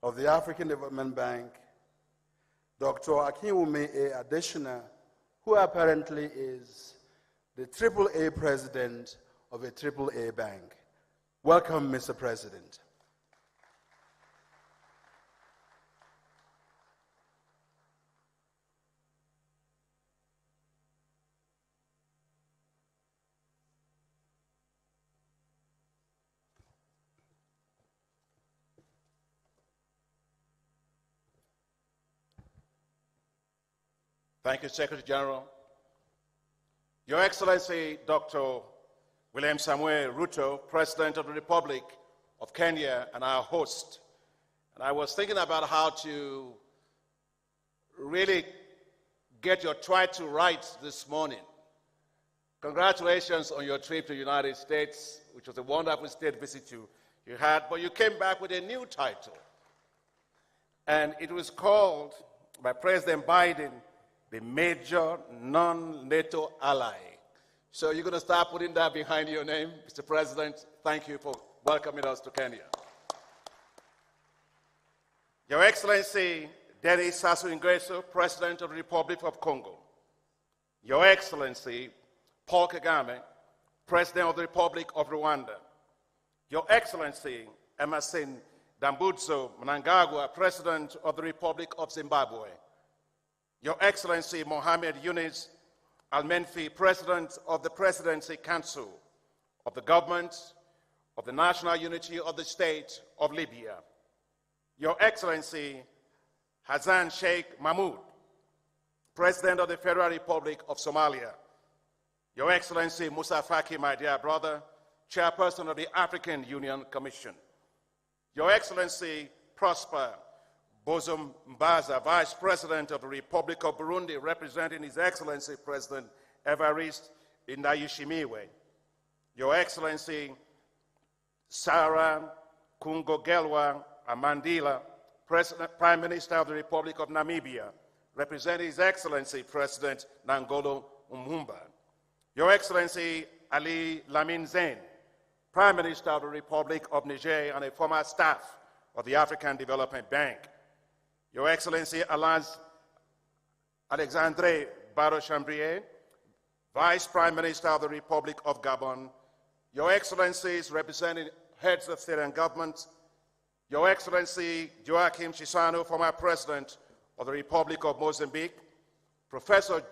of the African Development Bank, Dr. Akinwumi Adesina, who apparently is the AAA president of a AAA bank. Welcome, Mr. President. Thank you, Secretary General. Your Excellency, Dr. William Samuel Ruto, President of the Republic of Kenya, and our host. And I was thinking about how to really get your try to right this morning. Congratulations on your trip to the United States, which was a wonderful state visit you had, but you came back with a new title. And it was called, by President Biden, the major non-NATO ally. So you're going to start putting that behind your name, Mr. President. Thank you for welcoming us to Kenya. Your Excellency, Denis Sassou Nguesso, President of the Republic of Congo. Your Excellency, Paul Kagame, President of the Republic of Rwanda. Your Excellency, Emerson Dambudzo Mnangagwa, President of the Republic of Zimbabwe. Your Excellency Mohamed Yunus Al-Menfi, President of the Presidency Council of the Government of the National Unity of the State of Libya. Your Excellency Hassan Sheikh Mahmoud, President of the Federal Republic of Somalia. Your Excellency Musa Faki, my dear brother, Chairperson of the African Union Commission. Your Excellency Prosper Bozum Mbaza, Vice President of the Republic of Burundi, representing His Excellency President Evariste Ndayishimiye. Your Excellency Sarah Kungogelwa Amandila, Prime Minister of the Republic of Namibia, representing His Excellency President Nangolo Umumba. Your Excellency Ali Lamin Zain, Prime Minister of the Republic of Niger and a former staff of the African Development Bank. Your Excellency Alexandre Baro-Chambrier, Vice Prime Minister of the Republic of Gabon. Your Excellencies representing heads of state and government. Your Excellency Joachim Chissano, former President of the Republic of Mozambique. Professor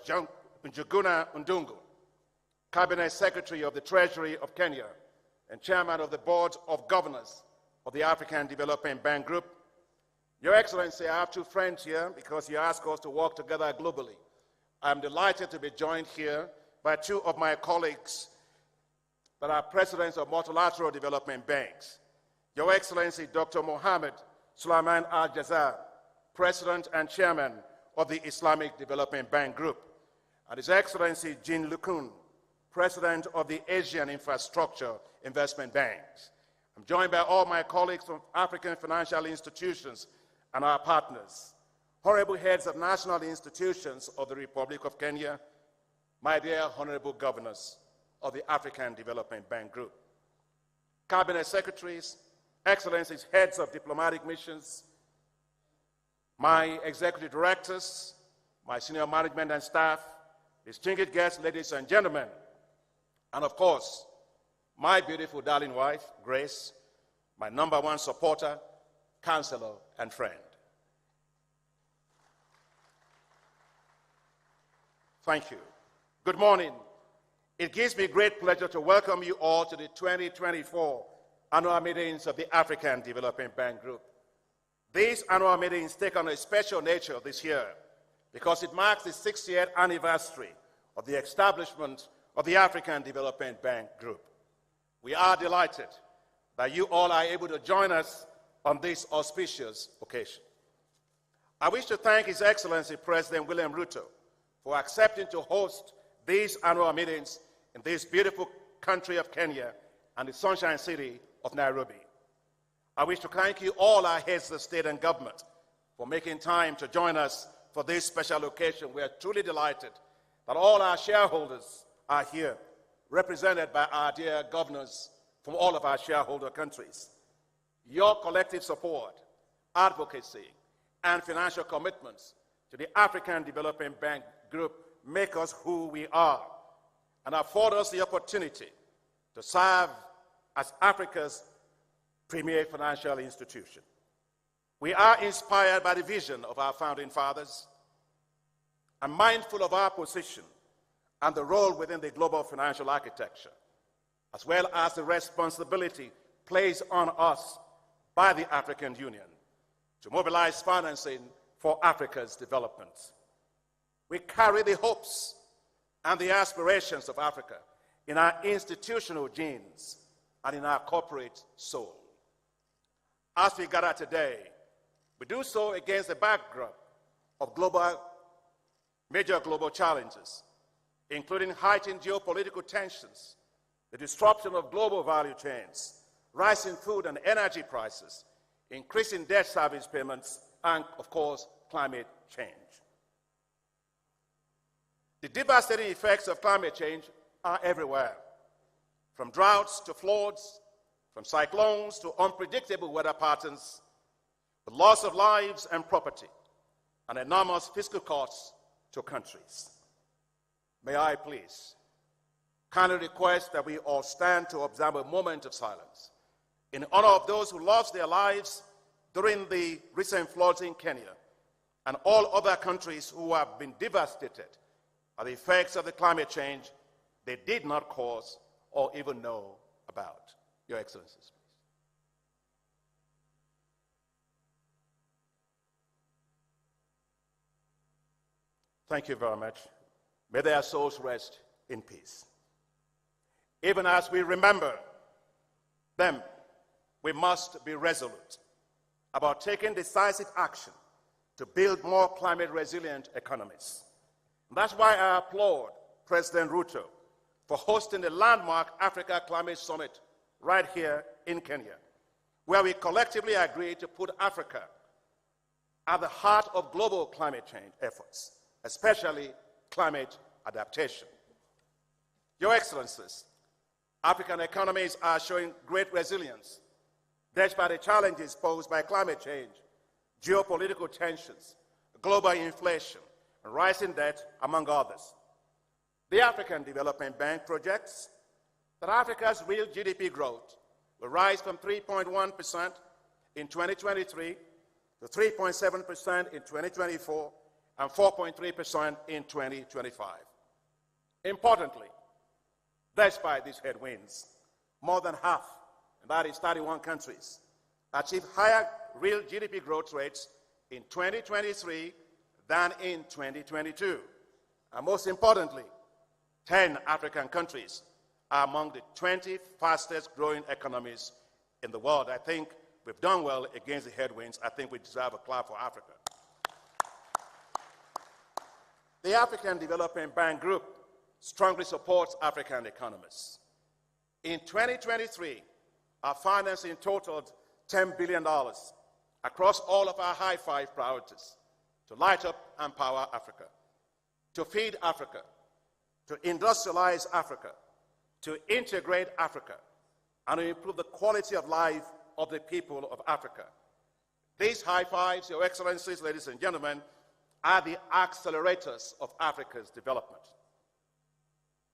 Njuguna Ndungu, Cabinet Secretary of the Treasury of Kenya and Chairman of the Board of Governors of the African Development Bank Group. Your Excellency, I have two friends here because you asked us to work together globally. I'm delighted to be joined here by two of my colleagues that are presidents of multilateral development banks. Your Excellency, Dr. Mohammed Sulaiman Al-Jazar, President and Chairman of the Islamic Development Bank Group, and His Excellency Jean Lukun, President of the Asian Infrastructure Investment Banks. I'm joined by all my colleagues from African financial institutions and our partners, honorable heads of national institutions of the Republic of Kenya, my dear honorable governors of the African Development Bank Group, cabinet secretaries, excellencies, heads of diplomatic missions, my executive directors, my senior management and staff, distinguished guests, ladies and gentlemen, and of course, my beautiful darling wife, Grace, my #1 supporter, counselor, and friend. Thank you. Good morning. It gives me great pleasure to welcome you all to the 2024 annual meetings of the African Development Bank Group. These annual meetings take on a special nature this year because it marks the 60th anniversary of the establishment of the African Development Bank Group. We are delighted that you all are able to join us on this auspicious occasion. I wish to thank His Excellency President William Ruto for accepting to host these annual meetings in this beautiful country of Kenya and the Sunshine City of Nairobi. I wish to thank you all, our heads of state and government, for making time to join us for this special occasion. We are truly delighted that all our shareholders are here, represented by our dear governors from all of our shareholder countries. Your collective support advocacy, and financial commitments to the African Development Bank Group make us who we are and afford us the opportunity to serve as Africa's premier financial institution. We are inspired by the vision of our founding fathers and mindful of our position and the role within the global financial architecture, as well as the responsibility placed on us by the African Union to mobilize financing for Africa's development. We carry the hopes and the aspirations of Africa in our institutional genes and in our corporate soul. As we gather today, we do so against the backdrop of major global challenges, including heightened geopolitical tensions, the disruption of global value chains, rising food and energy prices, increasing debt service payments, and, of course, climate change. The devastating effects of climate change are everywhere, from droughts to floods, from cyclones to unpredictable weather patterns, the loss of lives and property, and enormous fiscal costs to countries. May I please kindly request that we all stand to observe a moment of silence in honor of those who lost their lives during the recent floods in Kenya and all other countries who have been devastated by the effects of the climate change they did not cause or even know about. Your Excellencies, please. Thank you very much. May their souls rest in peace. Even as we remember them, we must be resolute about taking decisive action to build more climate-resilient economies. And that's why I applaud President Ruto for hosting the landmark Africa Climate Summit right here in Kenya, where we collectively agreed to put Africa at the heart of global climate change efforts, especially climate adaptation. Your Excellencies, African economies are showing great resilience despite the challenges posed by climate change, geopolitical tensions, global inflation, and rising debt, among others. The African Development Bank projects that Africa's real GDP growth will rise from 3.1% in 2023 to 3.7% in 2024 and 4.3% in 2025. Importantly, despite these headwinds, more than half, and that is 31 countries, achieved higher real GDP growth rates in 2023 than in 2022. And most importantly, 10 African countries are among the 20 fastest growing economies in the world. I think we've done well against the headwinds. I think we deserve a clap for Africa. The African Development Bank Group strongly supports African economies. In 2023, our financing totaled $10 billion across all of our high-five priorities to light up and power Africa, to feed Africa, to industrialize Africa, to integrate Africa, and to improve the quality of life of the people of Africa. These high fives, Your Excellencies, ladies and gentlemen, are the accelerators of Africa's development.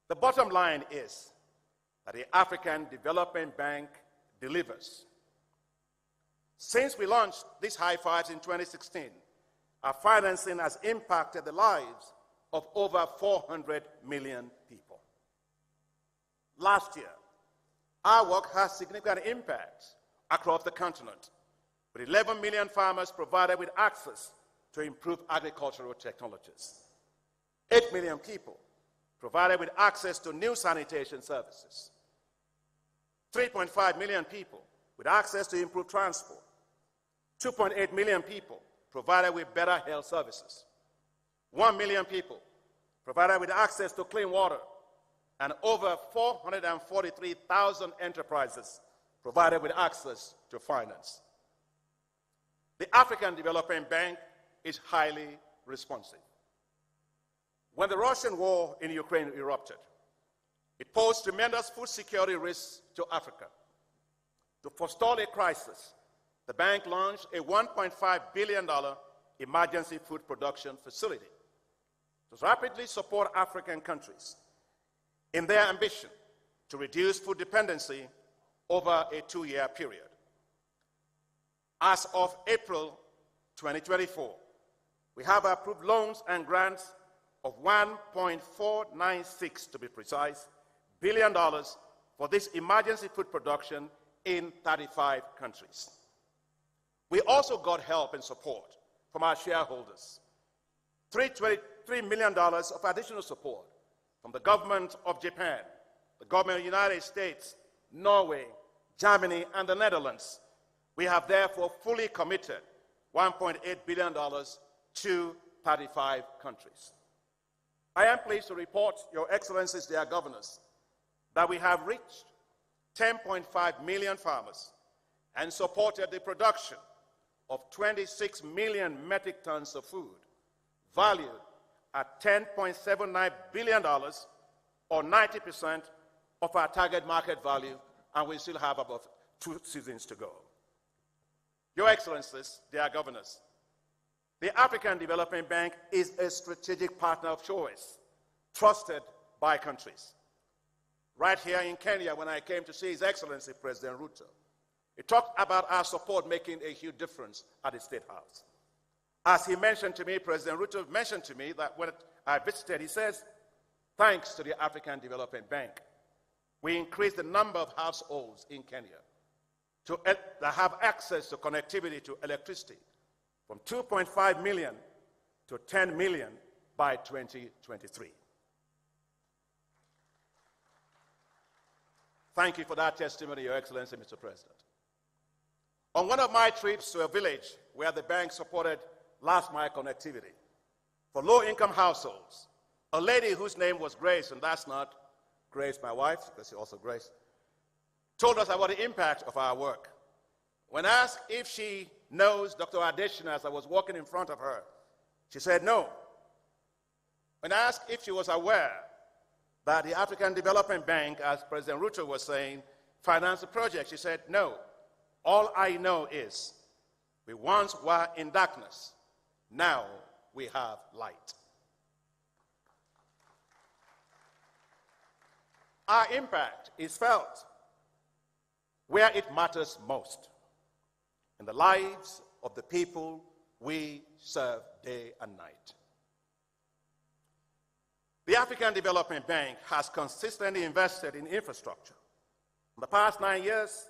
The bottom line is that the African Development Bank delivers. Since we launched these high fives in 2016, our financing has impacted the lives of over 400 million people. Last year, our work has significant impacts across the continent, with 11 million farmers provided with access to improved agricultural technologies, 8 million people provided with access to new sanitation services, 3.5 million people with access to improved transport, 2.8 million people provided with better health services, 1 million people provided with access to clean water, and over 443,000 enterprises provided with access to finance. The African Development Bank is highly responsive. When the Russian war in Ukraine erupted, it posed tremendous food security risks to Africa. To forestall a crisis, the bank launched a $1.5 billion emergency food production facility to rapidly support African countries in their ambition to reduce food dependency over a 2-year period. As of April 2024, we have approved loans and grants of $1.496, to be precise, billion for this emergency food production in 35 countries. We also got help and support from our shareholders, $3 million of additional support from the government of Japan, the government of the United States, Norway, Germany, and the Netherlands. We have therefore fully committed $1.8 billion to 35 countries. I am pleased to report, Your Excellencies, dear governors, that we have reached 10.5 million farmers and supported the production of 26 million metric tons of food, valued at $10.79 billion, or 90% of our target market value, and we still have about 2 seasons to go. Your Excellencies, dear governors, the African Development Bank is a strategic partner of choice, trusted by countries. Right here in Kenya, when I came to see His Excellency President Ruto, he talked about our support making a huge difference at the State House. As he mentioned to me, President Ruto mentioned to me that when I visited, he says, thanks to the African Development Bank, we increased the number of households in Kenya that have access to connectivity to electricity from 2.5 million to 10 million by 2023. Thank you for that testimony, Your Excellency, Mr. President. On one of my trips to a village where the bank supported last-mile connectivity for low-income households, a lady whose name was Grace, and that's not Grace, my wife, because she's also Grace, told us about the impact of our work. When asked if she knows Dr. Adesina as I was walking in front of her, she said no. When asked if she was aware that the African Development Bank, as President Ruto was saying, financed the project, she said no. All I know is we once were in darkness, now we have light. Our impact is felt where it matters most, in the lives of the people we serve day and night. The African Development Bank has consistently invested in infrastructure. In the past 9 years,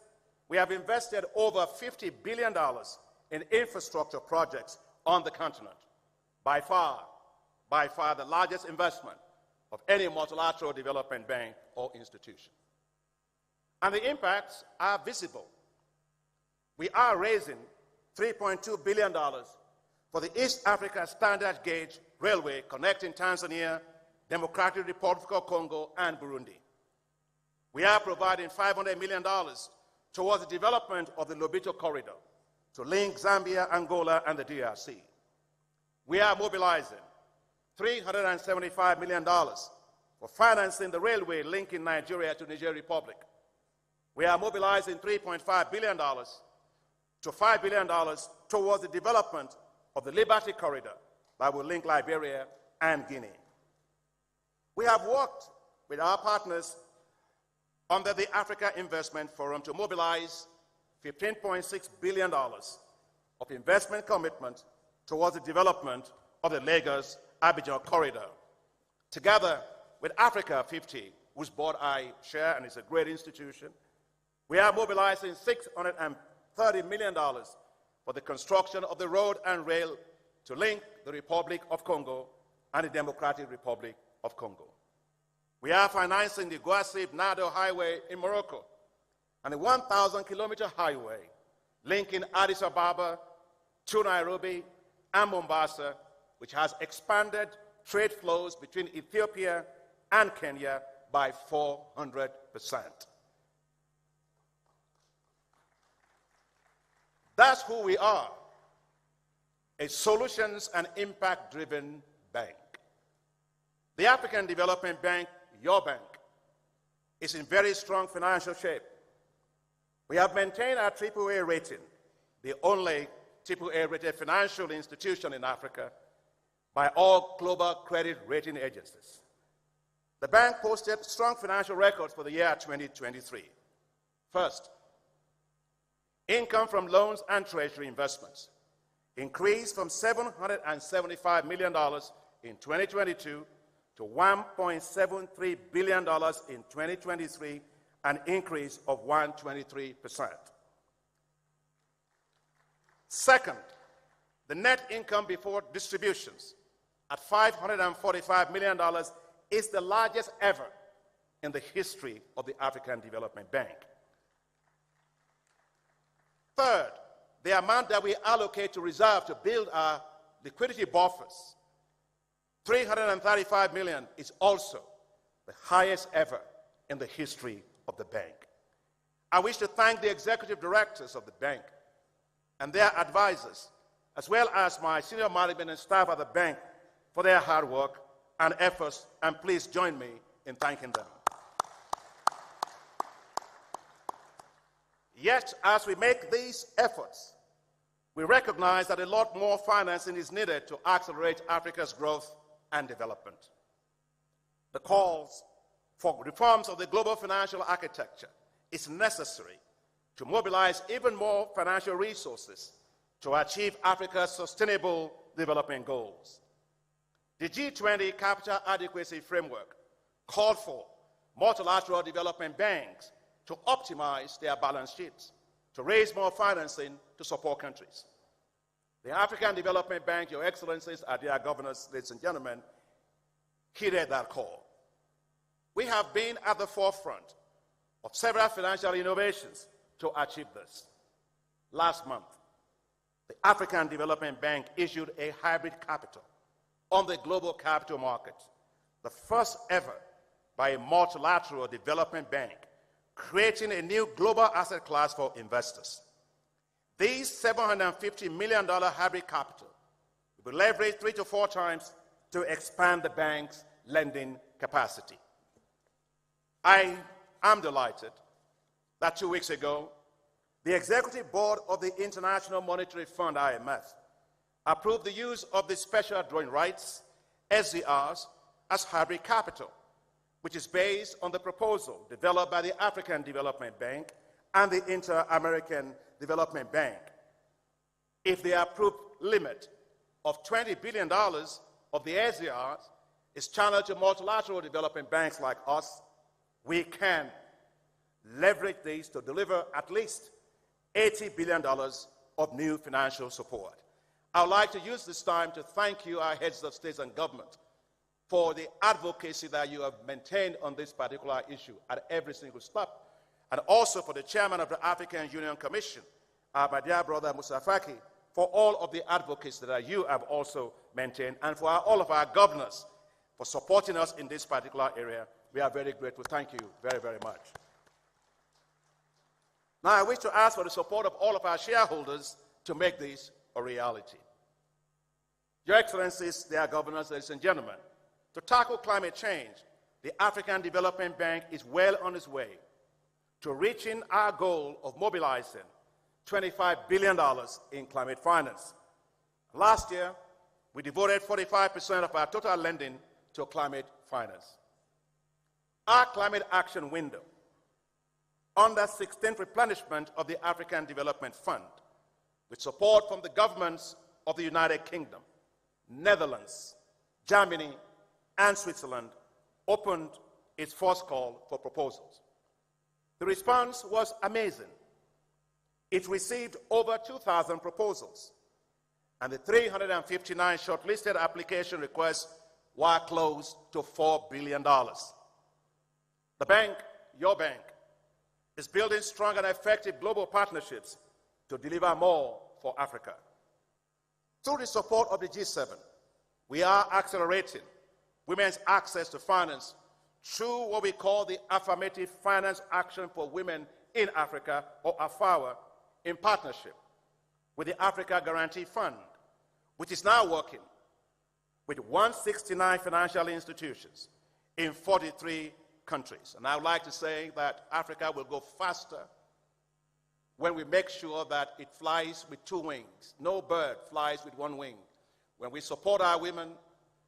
we have invested over $50 billion in infrastructure projects on the continent, by far the largest investment of any multilateral development bank or institution. And the impacts are visible. We are raising $3.2 billion for the East Africa Standard Gauge Railway connecting Tanzania, Democratic Republic of Congo, and Burundi. We are providing $500 million towards the development of the Lobito Corridor to link Zambia, Angola, and the DRC. We are mobilizing $375 million for financing the railway linking Nigeria to Niger Republic. We are mobilizing $3.5 billion to $5 billion towards the development of the Liberty Corridor that will link Liberia and Guinea. We have worked with our partners under the Africa Investment Forum to mobilize $15.6 billion of investment commitment towards the development of the Lagos-Abidjan corridor. Together with Africa 50, whose board I share and is a great institution, we are mobilizing $630 million for the construction of the road and rail to link the Republic of Congo and the Democratic Republic of Congo. We are financing the Guasib-Nado Highway in Morocco and the 1,000-kilometer highway linking Addis Ababa to Nairobi and Mombasa, which has expanded trade flows between Ethiopia and Kenya by 400%. That's who we are, a solutions and impact-driven bank. The African Development Bank, your bank, is in very strong financial shape. We have maintained our AAA rating the only AAA-rated financial institution in Africa by all global credit rating agencies. The bank posted strong financial records for the year 2023. First, income from loans and treasury investments increased from $775 million in 2022 to $1.73 billion in 2023, an increase of 123%. Second, the net income before distributions at $545 million is the largest ever in the history of the African Development Bank. Third, the amount that we allocate to reserve to build our liquidity buffers, $335 million, is also the highest ever in the history of the bank. I wish to thank the executive directors of the bank and their advisors, as well as my senior management and staff at the bank for their hard work and efforts, and please join me in thanking them. Yet, as we make these efforts, we recognize that a lot more financing is needed to accelerate Africa's growth and development. The calls for reforms of the global financial architecture is necessary to mobilize even more financial resources to achieve Africa's sustainable development goals. The G20 Capital Adequacy Framework called for multilateral development banks to optimize their balance sheets, to raise more financing to support countries. The African Development Bank, Your Excellencies, our dear governors, ladies and gentlemen, heeded that call. We have been at the forefront of several financial innovations to achieve this. Last month, the African Development Bank issued a hybrid capital on the global capital market, the first ever by a multilateral development bank, creating a new global asset class for investors. These $750 million hybrid capital will be leveraged 3 to 4 times to expand the bank's lending capacity. I am delighted that 2 weeks ago, the Executive Board of the International Monetary Fund, IMF, approved the use of the special drawing rights, SDRs, as hybrid capital, which is based on the proposal developed by the African Development Bank and the Inter-American Development Bank. If the approved limit of $20 billion of the SDRs is channeled to multilateral development banks like us, we can leverage these to deliver at least $80 billion of new financial support. I would like to use this time to thank you, our heads of states and government, for the advocacy that you have maintained on this particular issue at every single step, and also for the chairman of the African Union Commission, my dear brother Musa Faki, for all of the advocacy that you have also maintained, and for all of our governors for supporting us in this particular area. We are very grateful. Thank you very, very much. Now, I wish to ask for the support of all of our shareholders to make this a reality. Your Excellencies, dear governors, ladies and gentlemen, to tackle climate change, the African Development Bank is well on its way to reaching our goal of mobilizing $25 billion in climate finance. Last year, we devoted 45% of our total lending to climate finance. Our climate action window, under 16th replenishment of the African Development Fund, with support from the governments of the United Kingdom, Netherlands, Germany, and Switzerland, opened its first call for proposals. The response was amazing. It received over 2,000 proposals, and the 359 shortlisted application requests were close to $4 billion. The bank, your bank, is building strong and effective global partnerships to deliver more for Africa. Through the support of the G7, we are accelerating women's access to finance through what we call the Affirmative Finance Action for Women in Africa, or AFAWA, in partnership with the Africa Guarantee Fund, which is now working with 169 financial institutions in 43 countries. And I would like to say that Africa will go faster when we make sure that it flies with two wings. No bird flies with one wing. When we support our women,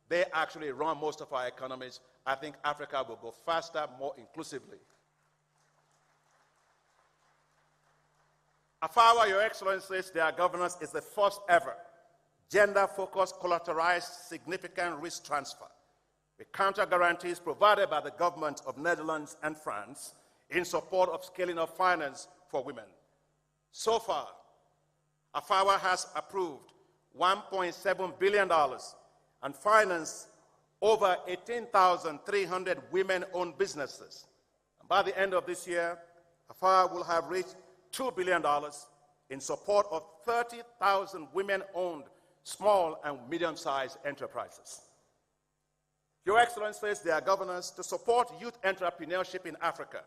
they actually run most of our economies. I think Africa will go faster, more inclusively. AFAWA, Your Excellencies, their governance is the first ever gender-focused, collateralized, significant risk transfer with counter guarantees provided by the government of Netherlands and France in support of scaling up finance for women. So far, AFAWA has approved $1.7 billion and financed over 18,300 women-owned businesses. And by the end of this year, AFAWA will have reached $2 billion in support of 30,000 women-owned small and medium-sized enterprises. Your Excellencies, they are governors to support youth entrepreneurship in Africa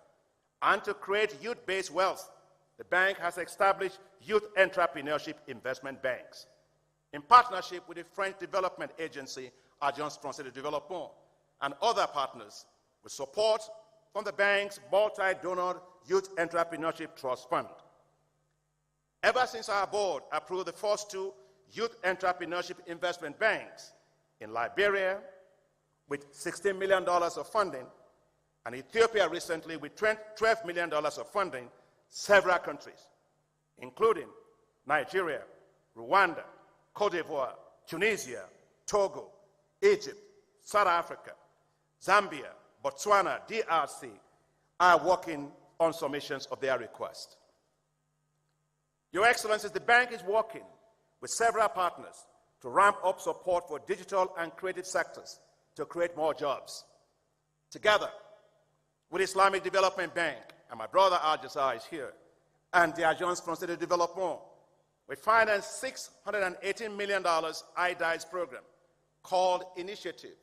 and to create youth-based wealth. The bank has established youth entrepreneurship investment banks in partnership with the French development agency, Agence Française de Développement, and other partners with support from the bank's multi-donor Youth Entrepreneurship Trust Fund. Ever since our board approved the first two Youth Entrepreneurship Investment Banks in Liberia with $16 million of funding, and Ethiopia recently with $12 million of funding, several countries, including Nigeria, Rwanda, Cote d'Ivoire, Tunisia, Togo, Egypt, South Africa, Zambia, Botswana, DRC, are working on submissions of their request. Your Excellencies, the bank is working with several partners to ramp up support for digital and creative sectors to create more jobs. Together with Islamic Development Bank, and my brother Adesina is here, and the Agence Française de Développement, we financed $618 million IDICE program called Initiative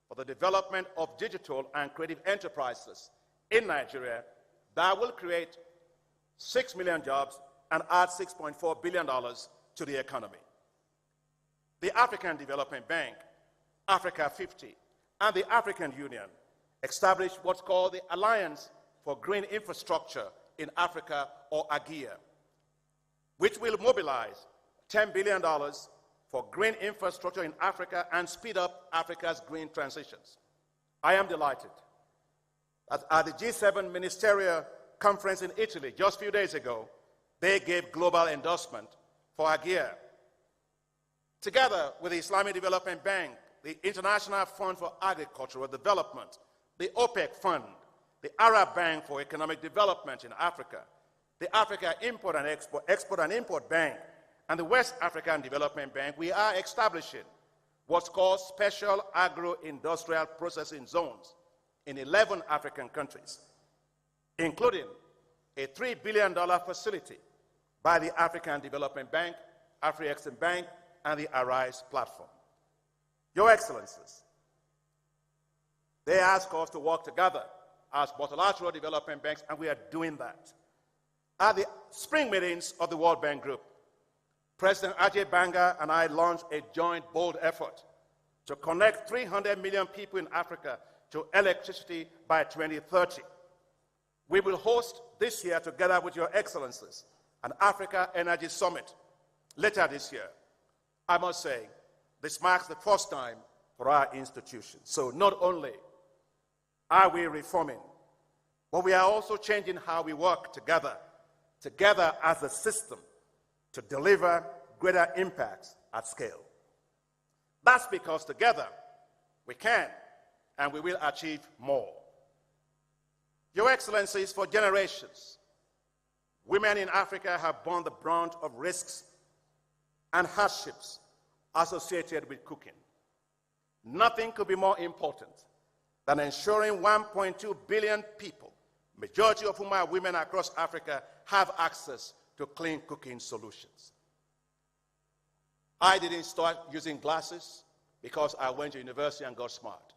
for the Development of Digital and Creative Enterprises in Nigeria that will create 6 million jobs and add $6.4 billion to the economy. The African Development Bank, Africa 50, and the African Union established what's called the Alliance for Green Infrastructure in Africa, or AGIA, which will mobilize $10 billion for green infrastructure in Africa and speed up Africa's green transitions. I am delighted that at the G7 Ministerial Conference in Italy just a few days ago, they gave global endorsement for AGIA. Together with the Islamic Development Bank, the International Fund for Agricultural Development, the OPEC Fund, the Arab Bank for Economic Development in Africa, the Africa Import and Import Bank, and the West African Development Bank, we are establishing what's called special agro-industrial processing zones in 11 African countries, including a $3 billion facility by the African Development Bank, Afri-Exim Bank, and the Arise platform. Your Excellencies, they ask us to work together as multilateral development banks, and we are doing that. At the spring meetings of the World Bank Group, President Ajay Banga and I launched a joint bold effort to connect 300 million people in Africa to electricity by 2030. We will host this year, together with Your Excellencies, an Africa Energy Summit later this year. I must say, this marks the first time for our institution. So not only are we reforming, but we are also changing how we work together as a system to deliver greater impacts at scale. That's because together we can and we will achieve more. Your Excellencies, for generations, women in Africa have borne the brunt of risks and hardships associated with cooking. Nothing could be more important than ensuring 1.2 billion people, majority of whom are women across Africa, have access to clean cooking solutions. I didn't start using glasses because I went to university and got smart.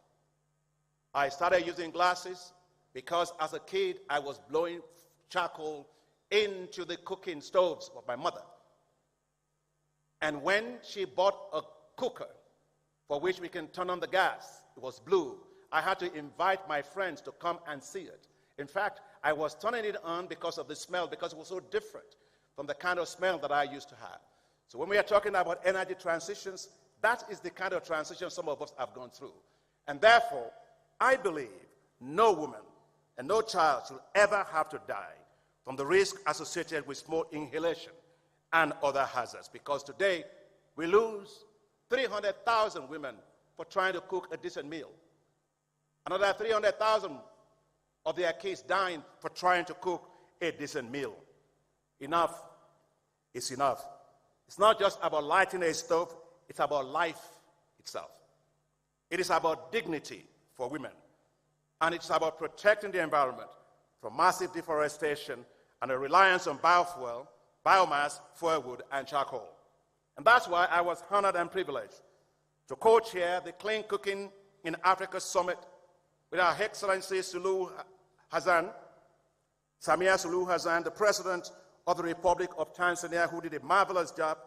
I started using glasses because as a kid I was blowing charcoal into the cooking stoves of my mother. And when she bought a cooker for which we can turn on the gas, it was blue, I had to invite my friends to come and see it. In fact, I was turning it on because of the smell, because it was so different. from the kind of smell that I used to have. So when we are talking about energy transitions, that is the kind of transition some of us have gone through. And therefore, I believe no woman and no child should ever have to die from the risk associated with smoke inhalation and other hazards. Because today, we lose 300,000 women for trying to cook a decent meal. Another 300,000 of their kids dying for trying to cook a decent meal. Enough is enough. It's not just about lighting a stove, it's about life itself. It is about dignity for women. And it's about protecting the environment from massive deforestation and a reliance on biofuel, biomass, firewood, and charcoal. And that's why I was honored and privileged to co-chair the Clean Cooking in Africa Summit with Her Excellency Samia Suluhu Hassan, the President of the Republic of Tanzania, who did a marvelous job,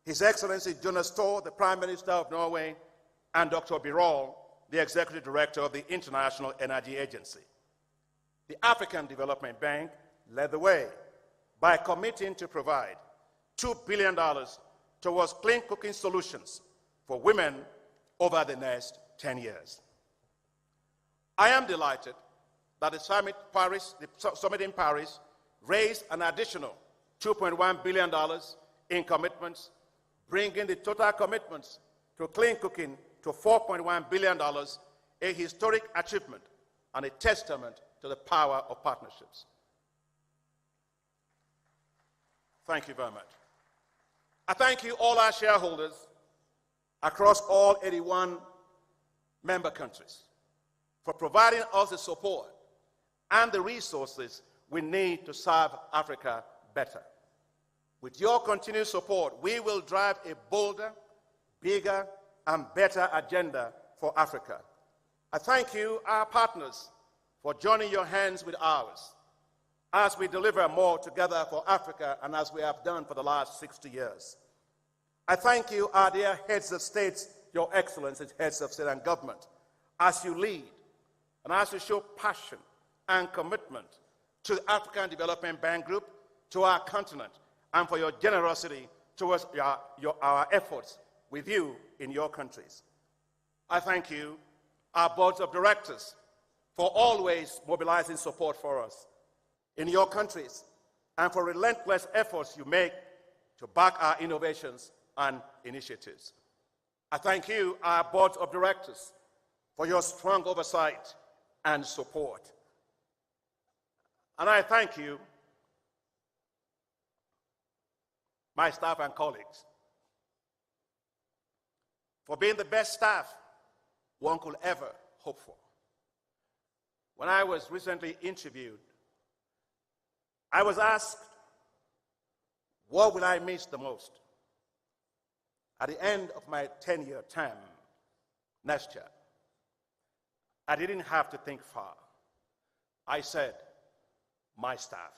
His Excellency Jonas Thor, the Prime Minister of Norway, and Dr. Birol, the Executive Director of the International Energy Agency. The African Development Bank led the way by committing to provide $2 billion towards clean cooking solutions for women over the next 10 years. I am delighted that the summit in Paris raised an additional $2.1 billion in commitments, bringing the total commitments to clean cooking to $4.1 billion, a historic achievement and a testament to the power of partnerships. Thank you very much. I thank you, all our shareholders across all 81 member countries, for providing us the support and the resources we need to serve Africa better. With your continued support, we will drive a bolder, bigger, and better agenda for Africa. I thank you, our partners, for joining your hands with ours as we deliver more together for Africa and as we have done for the last 60 years. I thank you, our dear heads of states, your excellencies, heads of state and government, as you lead and as you show passion and commitment to the African Development Bank Group, to our continent, and for your generosity towards our efforts with you in your countries. I thank you, our boards of directors, for always mobilizing support for us in your countries and for relentless efforts you make to back our innovations and initiatives. I thank you, our boards of directors, for your strong oversight and support. And I thank you, my staff and colleagues, for being the best staff one could ever hope for. When I was recently interviewed, I was asked, what will I miss the most at the end of my 10-year term next year? I didn't have to think far. I said, my staff.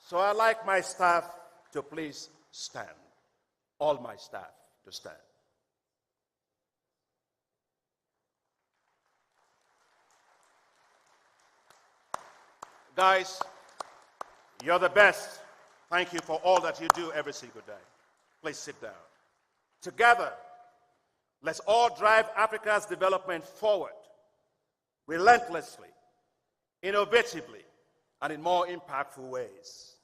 So I'd like my staff to please stand. All my staff to stand. Guys, you're the best. Thank you for all that you do every single day. Please sit down. Together, let's all drive Africa's development forward, relentlessly, innovatively, and in more impactful ways.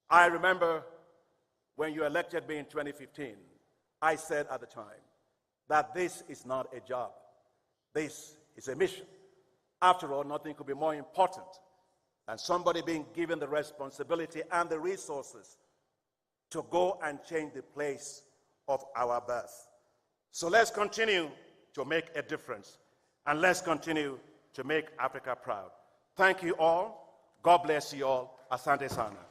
I remember when you elected me in 2015, I said at the time that this is not a job. This is a mission. After all, nothing could be more important than somebody being given the responsibility and the resources to go and change the place of our birth. So let's continue to make a difference, and let's continue to make Africa proud. Thank you all. God bless you all. Asante sana.